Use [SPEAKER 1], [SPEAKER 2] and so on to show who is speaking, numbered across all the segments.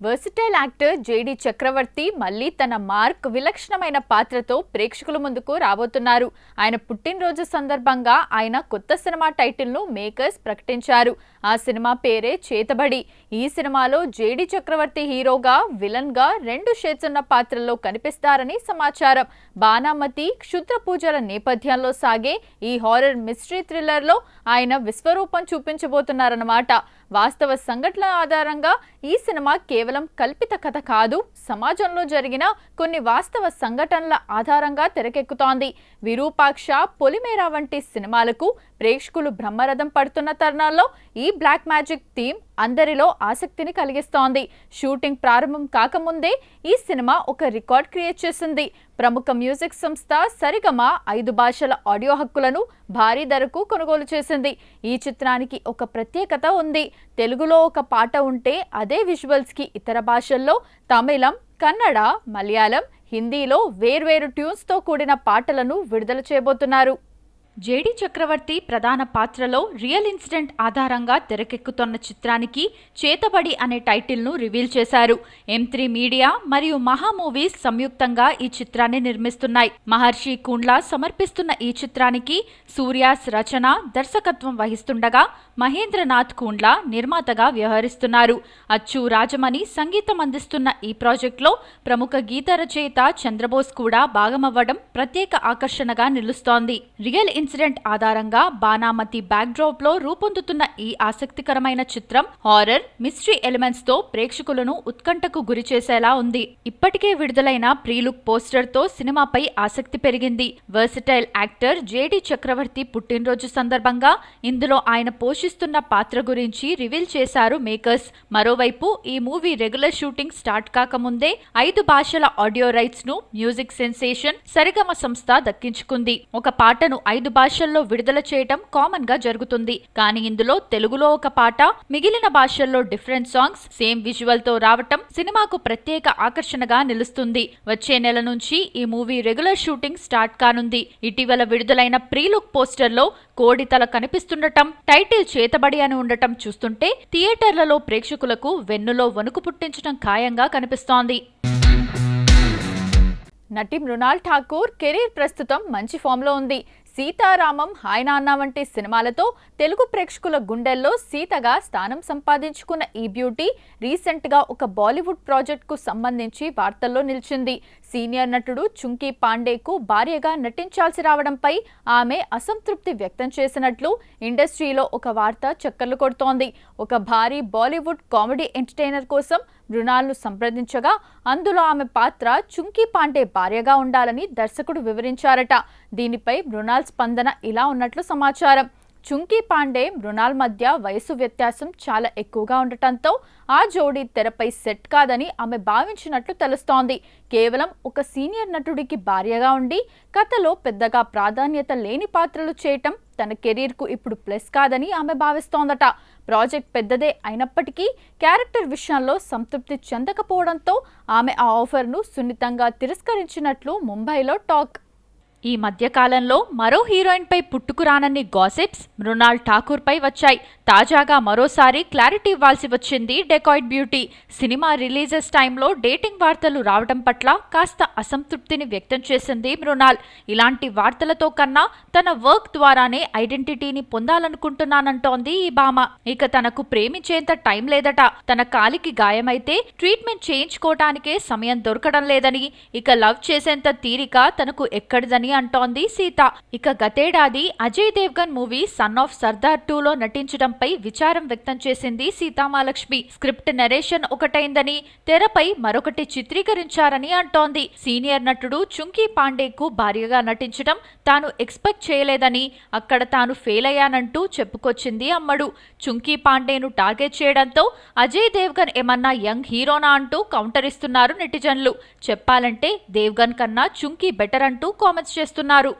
[SPEAKER 1] Versatile actor JD చక్రవర్తి మళ్ళీ తన mark విలక్షణమైన పాత్రతో ప్రేక్షకుల ముందుకు రాబోతున్నారు. ఆయన పుట్టినరోజు సందర్భంగా ఆయన కొత్త సినిమా టైటిల్ను మేకర్స్ ప్రకటించారు. ఆ సినిమా పేరే చేతబడి. ఈ సినిమాలో జేడి చక్రవర్తి హీరోగా, విలన్ గా 2 షేడ్స్ ఉన్న పాత్రల్లో కనిపిస్తారని సమాచారం. బాణామతి, క్షుద్ర పూజల నేపథ్యంలో సాగే ఈ హారర్ మిస్టరీ థ్రిల్లర్లో ఆయన విశ్వరూపం చూపించబోతున్నారన్నమాట. వాస్తవ సంఘటనల ఆధారంగా ఈ సినిమా కేవలం కల్పిత కథ కాదు, సమాజంలో జరిగిన కొన్ని వాస్తవ సంఘటనల ఆధారంగా తెరకెక్కుతోంది. విరూపాక్ష, పొలిమేర వంటి సినిమాలకు ప్రేక్షకులు బ్రహ్మరథం పడుతున్న తరుణాల్లో ఈ బ్లాక్ మ్యాజిక్ థీమ్ అందరిలో ఆసక్తిని కలిగిస్తోంది. షూటింగ్ ప్రారంభం కాకముందే ఈ సినిమా ఒక రికార్డ్ క్రియేట్ చేసింది. ప్రముఖ మ్యూజిక్ సంస్థ సరిగమ 5 భాషల ఆడియో హక్కులను భారీ ధరకు కొనుగోలు చేసింది. ఈ చిత్రానికి ఒక ప్రత్యేకత ఉంది. తెలుగులో ఒక పాట ఉంటే అదే విజువల్స్ కి ఇతర భాషల్లో తమిళం, కన్నడ, మలయాళం, హిందీలో వేర్వేరు ట్యూన్స్ తో కూడిన పాటలను విడుదల చేయబోతున్నారు. జేడి చక్రవర్తి ప్రధాన పాత్రలో రియల్ ఇన్సిడెంట్ ఆధారంగా తెరకెక్కుతున్న చిత్రానికి చేతబడి అనే టైటిల్ను రివీల్ చేశారు. M3 మీడియా మరియు మహా మూవీస్ సంయుక్తంగా ఈ చిత్రాన్ని నిర్మిస్తున్నాయి. మహర్షి కుండ్లా సమర్పిస్తున్న ఈ చిత్రానికి సూర్యాస్ రచన, దర్శకత్వం వహిస్తుండగా మహేంద్రనాథ్ కుండ్లా నిర్మాతగా వ్యవహరిస్తున్నారు. అచ్చు రాజమణి సంగీతం అందిస్తున్న ఈ ప్రాజెక్టులో ప్రముఖ గీత రచయిత చంద్రబోస్ కూడా భాగమవ్వడం ప్రత్యేక ఆకర్షణగా నిలుస్తోంది. రియల్ ఇన్సిడెంట్ ఆధారంగా బాణామతి బ్యాక్డ్రాప్ లో రూపొందుతున్న ఈ ఆసక్తికరమైన చిత్రం హారర్, మిస్టరీ ఎలిమెంట్స్ తో ప్రేక్షకులను ఉత్కంఠకు గురి చేసేలా ఉంది. ఇప్పటికే విడుదలైన ప్రీలుక్ పోస్టర్ తో సినిమాపై ఆసక్తి పెరిగింది. వర్సిటైల్ యాక్టర్ జేడి చక్రవర్తి పుట్టినరోజు సందర్భంగా ఇందులో ఆయన పోషిస్తున్న పాత్ర గురించి రివీల్ చేశారు మేకర్స్. మరోవైపు ఈ మూవీ రెగ్యులర్ షూటింగ్ స్టార్ట్ కాకముందే 5 భాషల ఆడియో రైట్స్ ను మ్యూజిక్ సెన్సేషన్ సరిగమ సంస్థ దక్కించుకుంది. ఒక పాటను 5 భాషల్లో విడుదల చేయటం కామన్ గా జరుగుతుంది. కానీ ఇందులో తెలుగులో ఒక పాట, మిగిలిన భాషల్లో డిఫరెంట్ సాంగ్స్ సేమ్ విజువల్ తో రావటం సినిమాకు ప్రత్యేక ఆకర్షణగా నిలుస్తుంది. వచ్చే నెల నుంచి ఈ మూవీ రెగ్యులర్ షూటింగ్ స్టార్ట్ కానుంది. ఇటీవల విడుదలైన ప్రీలుక్ పోస్టర్ లో కోడి తల కనిపిస్తుండటం, టైటిల్ చేతబడి అని ఉండటం చూస్తుంటే థియేటర్లలో ప్రేక్షకులకు వెన్నులో వణుకు పుట్టించడం ఖాయంగా కనిపిస్తోంది. నటి మృణాల్ ఠాకూర్ కెరీర్ ప్రస్తుతం మంచి ఫామ్లో ఉంది. సీతారామం, హాయ్ నాన్న వంటి సినిమాలతో తెలుగు ప్రేక్షకుల గుండెల్లో సీతగా స్థానం సంపాదించుకున్న ఈ బ్యూటీ రీసెంట్గా ఒక బాలీవుడ్ ప్రాజెక్టుకు సంబంధించి వార్తల్లో నిలిచింది. సీనియర్ నటుడు చుంకీ పాండేకు భార్యగా నటించాల్సి రావడంపై ఆమె అసంతృప్తి వ్యక్తం చేసినట్లు ఇండస్ట్రీలో ఒక వార్త చక్కర్లు కొడుతోంది. ఒక భారీ బాలీవుడ్ కామెడీ ఎంటర్టైనర్ కోసం మృణాల్ను సంప్రదించగా అందులో ఆమె పాత్ర చుంకీ పాండే భార్యగా ఉండాలని దర్శకుడు వివరించారట. దీనిపై మృణాల్ స్పందన ఇలా ఉన్నట్లు సమాచారం. చుంకీ పాండే, మృణాల్ మధ్య వయసు వ్యత్యాసం చాలా ఎక్కువగా ఉండటంతో ఆ జోడీ తెరపై సెట్ కాదని ఆమె భావించినట్లు తెలుస్తోంది. కేవలం ఒక సీనియర్ నటుడికి భార్యగా ఉండి కథలో పెద్దగా ప్రాధాన్యత లేని పాత్రలు చేయటం తన కెరీర్కు ఇప్పుడు ప్లస్ కాదని ఆమె భావిస్తోందట. ప్రాజెక్ట్ పెద్దదే అయినప్పటికీ క్యారెక్టర్ విషయంలో సంతృప్తి చెందకపోవడంతో ఆమె ఆ ఆఫర్ను సున్నితంగా తిరస్కరించినట్లు ముంబైలో టాక్. ఈ మధ్యకాలంలో మరో హీరోయిన్ పై పుట్టుకురానన్ని గాసిప్స్ మృణాల్ ఠాకూర్ పై వచ్చాయి. తాజాగా మరోసారి క్లారిటీ ఇవ్వాల్సి వచ్చింది డెకాయిడ్ బ్యూటీ. సినిమా రిలీజెస్ టైంలో డేటింగ్ వార్తలు రావడం పట్ల కాస్త అసంతృప్తిని వ్యక్తం చేసింది మృణాల్. ఇలాంటి వార్తలతో కన్నా తన వర్క్ ద్వారానే ఐడెంటిటీని పొందాలనుకుంటున్నానంటోంది ఈ భామ. ఇక తనకు ప్రేమించేంత టైం లేదట. తన కాలికి గాయమైతే ట్రీట్మెంట్ చేయించుకోవటానికే సమయం దొరకడం లేదని, ఇక లవ్ చేసేంత తీరిక తనకు ఎక్కడిదని అంటోంది సీత. ఇక గతేడాది Ajay Devgan movie son of Sardar 2లో నటించడంపై విచారం వ్యక్తం చేసింది సీతామహాలక్ష్మి. స్క్రిప్ట్ నరేషన్ ఒకటైందని, తెరపై మరొకటి చిత్రీకరించారని అంటోంది. సీనియర్ నటుడు చుంకీ పాండేకు భార్యగా నటించడం తాను ఎక్స్పెక్ట్ చేయలేదని, అక్కడ తాను ఫెయిల్ అయ్యానంటూ చెప్పుకొచ్చింది అమ్మడు. చుంకీ పాండేను టార్గెట్ చేయడంతో అజయ్ దేవ్గన్ ఏమన్నా యంగ్ హీరోనా అంటూ కౌంటర్ ఇస్తున్నారు నెటిజన్లు. చెప్పాలంటే దేవ్గన్ కన్నా చుంకీ బెటర్ అంటూ కామెంట్స్ చేస్తున్నారు.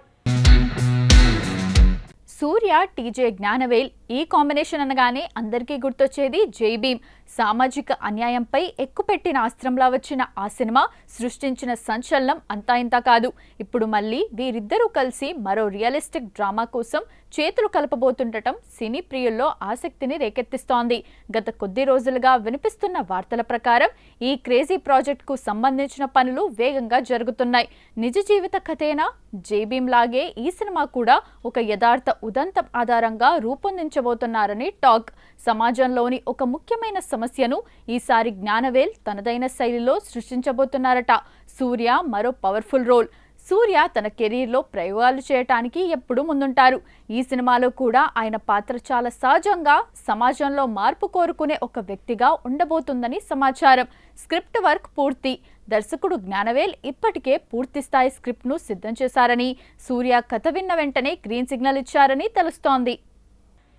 [SPEAKER 1] సూర్య, టీజే జ్ఞానవేల్ ఈ కాంబినేషన్ అనగానే అందరికీ గుర్తొచ్చేది జై భీమ్. సామాజిక అన్యాయంపై ఎక్కుపెట్టిన అస్త్రంలా వచ్చిన ఆ సినిమా సృష్టించిన సంచలనం అంతా ఇంతా కాదు. ఇప్పుడు మళ్ళీ వీరిద్దరూ కలిసి మరో రియలిస్టిక్ డ్రామా కోసం చేతులు కలపబోతుండటం సినీ ప్రియుల్లో ఆసక్తిని రేకెత్తిస్తోంది. గత కొద్ది రోజులుగా వినిపిస్తున్న వార్తల ప్రకారం ఈ క్రేజీ ప్రాజెక్టుకు సంబంధించిన పనులు వేగంగా జరుగుతున్నాయి. నిజ జీవిత కథేనా? జై భీమ్ లాగే ఈ సినిమా కూడా ఒక యథార్థ ఉదంతం ఆధారంగా రూపొందించబోతున్నారని టాక్. సమాజంలోని ఒక ముఖ్యమైన సమస్యను ఈసారి జ్ఞానవేల్ తనదైన శైలిలో సృష్టించబోతున్నారట. సూర్య మరో పవర్ఫుల్ రోల్. సూర్య తన కెరీర్లో ప్రయోగాలు చేయటానికి ఎప్పుడూ ముందుంటారు. ఈ సినిమాలో కూడా ఆయన పాత్ర చాలా సహజంగా సమాజంలో మార్పు కోరుకునే ఒక వ్యక్తిగా ఉండబోతుందని సమాచారం. స్క్రిప్ట్ వర్క్ పూర్తి. దర్శకుడు జ్ఞానవేల్ ఇప్పటికే పూర్తిస్థాయి స్క్రిప్ట్ను సిద్ధం చేశారని, సూర్య కథ విన్న వెంటనే గ్రీన్ సిగ్నల్ ఇచ్చారని తెలుస్తోంది.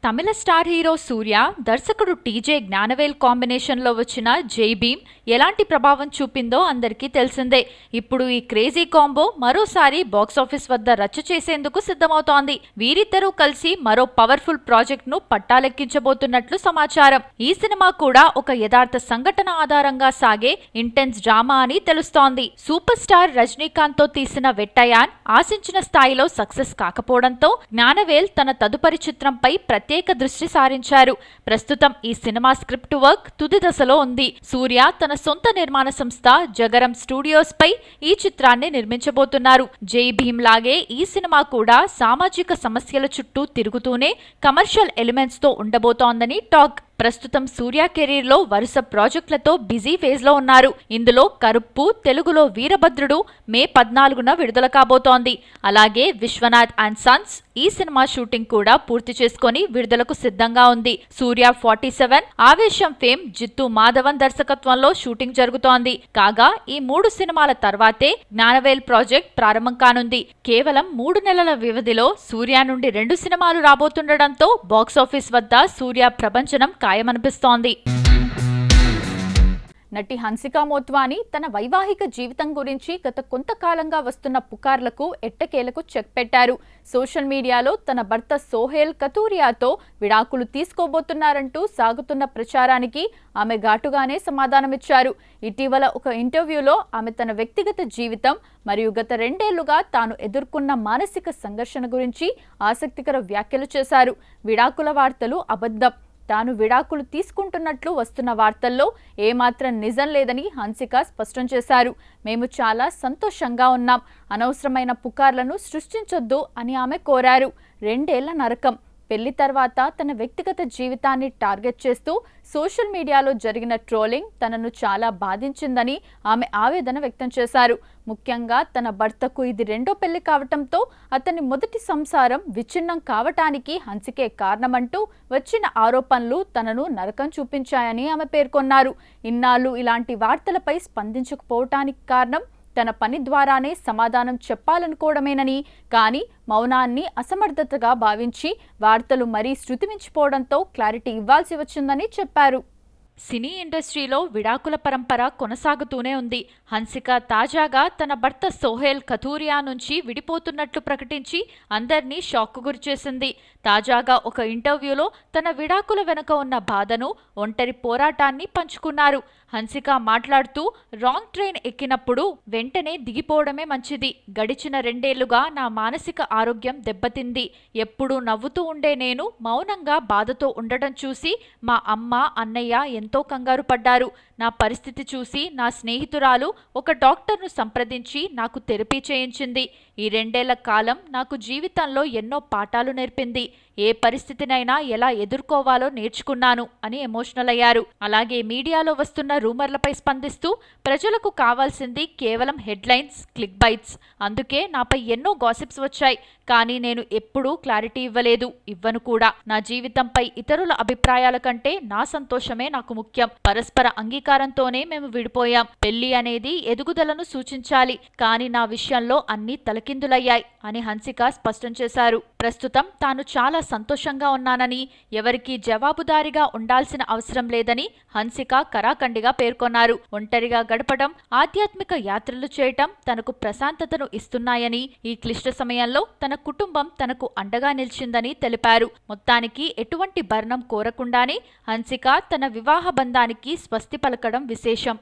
[SPEAKER 1] తమిళ స్టార్ హీరో సూర్య, దర్శకుడు టీజే జ్ఞానవేల్ కాంబినేషన్లో వచ్చిన జై భీమ్ ఎలాంటి ప్రభావం చూపిందో అందరికీ తెలిసిందే. ఇప్పుడు ఈ క్రేజీ కాంబో మరోసారి బాక్సాఫీస్ వద్ద రచ్చ చేసేందుకు సిద్ధమవుతోంది. వీరిద్దరూ కలిసి మరో పవర్ఫుల్ ప్రాజెక్ట్ను పట్టాలెక్కించబోతున్నట్లు సమాచారం. ఈ సినిమా కూడా ఒక యథార్థ సంఘటన ఆధారంగా సాగే ఇంటెన్స్ డ్రామా అని తెలుస్తోంది. సూపర్ స్టార్ రజనీకాంత్తో తీసిన వెట్టయాన్ ఆశించిన స్థాయిలో సక్సెస్ కాకపోవడంతో జ్ఞానవేల్ తన తదుపరి చిత్రంపై ప్రత్యేక దృష్టి సారించారు. ప్రస్తుతం ఈ సినిమా స్క్రిప్ట్ వర్క్ తుది దశలో ఉంది. సూర్య తన సొంత నిర్మాణ సంస్థ జగరం స్టూడియోస్ పై ఈ చిత్రాన్ని నిర్మించబోతున్నారు. జై భీమ్ లాగే ఈ సినిమా కూడా సామాజిక సమస్యల చుట్టూ తిరుగుతూనే కమర్షియల్ ఎలిమెంట్స్ తో ఉండబోతోందని టాక్. ప్రస్తుతం సూర్య కెరీర్ లో వరుస ప్రాజెక్టులతో బిజీ ఫేజ్ లో ఉన్నారు. ఇందులో కరుప్పు, తెలుగులో వీరభద్రుడు మే 14న విడుదల కాబోతోంది. అలాగే విశ్వనాథ్ అండ్ సన్స్ ఈ సినిమా షూటింగ్ కూడా పూర్తి చేసుకుని విడుదలకు సిద్ధంగా ఉంది. సూర్య 47, ఆవేశం ఫేమ్ జిత్తు మాధవన్ దర్శకత్వంలో షూటింగ్ జరుగుతోంది. కాగా ఈ 3 సినిమాల తర్వాతే జ్ఞానవేల్ ప్రాజెక్ట్ ప్రారంభం కానుంది. కేవలం 3 నెలల వ్యవధిలో సూర్య నుండి 2 సినిమాలు రాబోతుండటంతో బాక్సాఫీస్ వద్ద సూర్య ప్రభంజనం ఖాయమనిపిస్తోంది. నటి హన్సికా మోత్వాని తన వైవాహిక జీవితం గురించి గత కొంతకాలంగా వస్తున్న పుకార్లకు ఎట్టకేలకు చెక్ పెట్టారు. సోషల్ మీడియాలో తన భర్త సోహెల్ కతూరియాతో విడాకులు తీసుకోబోతున్నారంటూ సాగుతున్న ప్రచారానికి ఆమె ఘాటుగానే సమాధానమిచ్చారు. ఇటీవల ఒక ఇంటర్వ్యూలో ఆమె తన వ్యక్తిగత జీవితం మరియు గత 2 ఏళ్లుగా తాను ఎదుర్కొన్న మానసిక సంఘర్షణ గురించి ఆసక్తికర వ్యాఖ్యలు చేశారు. విడాకుల వార్తలు అబద్ధం. తాను విడాకులు తీసుకుంటున్నట్లు వస్తున్న వార్తల్లో ఏమాత్రం నిజం లేదని హన్సిక స్పష్టం చేశారు. మేము చాలా సంతోషంగా ఉన్నాం. అనవసరమైన పుకార్లను సృష్టించొద్దు అని ఆమె కోరారు. 2 ఏళ్ల నరకం. పెళ్లి తర్వాత తన వ్యక్తిగత జీవితాన్ని టార్గెట్ చేస్తూ సోషల్ మీడియాలో జరిగిన ట్రోలింగ్ తనను చాలా బాధించిందని ఆమె ఆవేదన వ్యక్తం చేశారు. ముఖ్యంగా తన భర్తకు ఇది 2వ పెళ్లి కావటంతో అతని మొదటి సంసారం విచ్ఛిన్నం కావటానికి హన్సికే కారణమంటూ వచ్చిన ఆరోపణలు తనను నరకం చూపించాయని ఆమె పేర్కొన్నారు. ఇన్నాళ్ళు ఇలాంటి వార్తలపై స్పందించకపోవటానికి కారణం తన పని ద్వారానే సమాధానం చెప్పాలనుకోవడమేనని, కానీ మౌనాన్ని అసమర్థతగా భావించి వార్తలు మరీ శృతిమించిపోవడంతో క్లారిటీ ఇవ్వాల్సి వచ్చిందని చెప్పారు. సినీ ఇండస్ట్రీలో విడాకుల పరంపర కొనసాగుతూనే ఉంది. హన్సిక తాజాగా తన భర్త సోహెల్ కతూరియా నుంచి విడిపోతున్నట్లు ప్రకటించి అందర్నీ షాక్కు గురిచేసింది. తాజాగా ఒక ఇంటర్వ్యూలో తన విడాకుల వెనుక ఉన్న బాధను, ఒంటరి పోరాటాన్ని పంచుకున్నారు. హన్సిక మాట్లాడుతూ, రాంగ్ ట్రైన్ ఎక్కినప్పుడు వెంటనే దిగిపోవడమే మంచిది. గడిచిన 2 ఏళ్లుగా నా మానసిక ఆరోగ్యం దెబ్బతింది. ఎప్పుడూ నవ్వుతూ ఉండే నేను మౌనంగా బాధతో ఉండటం చూసి మా అమ్మ, అన్నయ్య ఎంతో కంగారు పడ్డారు. నా పరిస్థితి చూసి నా స్నేహితురాలు ఒక డాక్టర్ను సంప్రదించి నాకు థెరపీ చేయించింది. ఈ 2 ఏళ్ల కాలం నాకు జీవితంలో ఎన్నో పాఠాలు నేర్పింది. ఏ పరిస్థితినైనా ఎలా ఎదుర్కోవాలో నేర్చుకున్నాను అని ఎమోషనల్ అయ్యారు. అలాగే మీడియాలో వస్తున్న రూమర్లపై స్పందిస్తూ, ప్రజలకు కావాల్సింది కేవలం హెడ్లైన్స్, క్లిక్ బైట్స్. అందుకే నాపై ఎన్నో గాసిప్స్ వచ్చాయి. కానీ నేను ఎప్పుడూ క్లారిటీ ఇవ్వను కూడా. నా జీవితంపై ఇతరుల అభిప్రాయాల కంటే నా సంతోషమే నాకు ముఖ్యం. పరస్పర అంగీకారంతోనే మేము విడిపోయాం. పెళ్లి అనేది ఎదుగుదలను సూచించాలి, కానీ నా విషయంలో అన్నీ తలకి తలకిందులయ్యాయి అని హన్సిక స్పష్టం చేశారు. ప్రస్తుతం తాను చాలా సంతోషంగా ఉన్నానని, ఎవరికీ జవాబుదారీగా ఉండాల్సిన అవసరం లేదని హన్సిక కరాఖండిగా పేర్కొన్నారు. ఒంటరిగా గడపడం, ఆధ్యాత్మిక యాత్రలు చేయటం తనకు ప్రశాంతతను ఇస్తున్నాయని, ఈ క్లిష్ట సమయంలో తన కుటుంబం తనకు అండగా నిలిచిందని తెలిపారు. మొత్తానికి ఎటువంటి భరణం కోరకుండానే హన్సిక తన వివాహ బంధానికి స్వస్తి పలకడం విశేషం.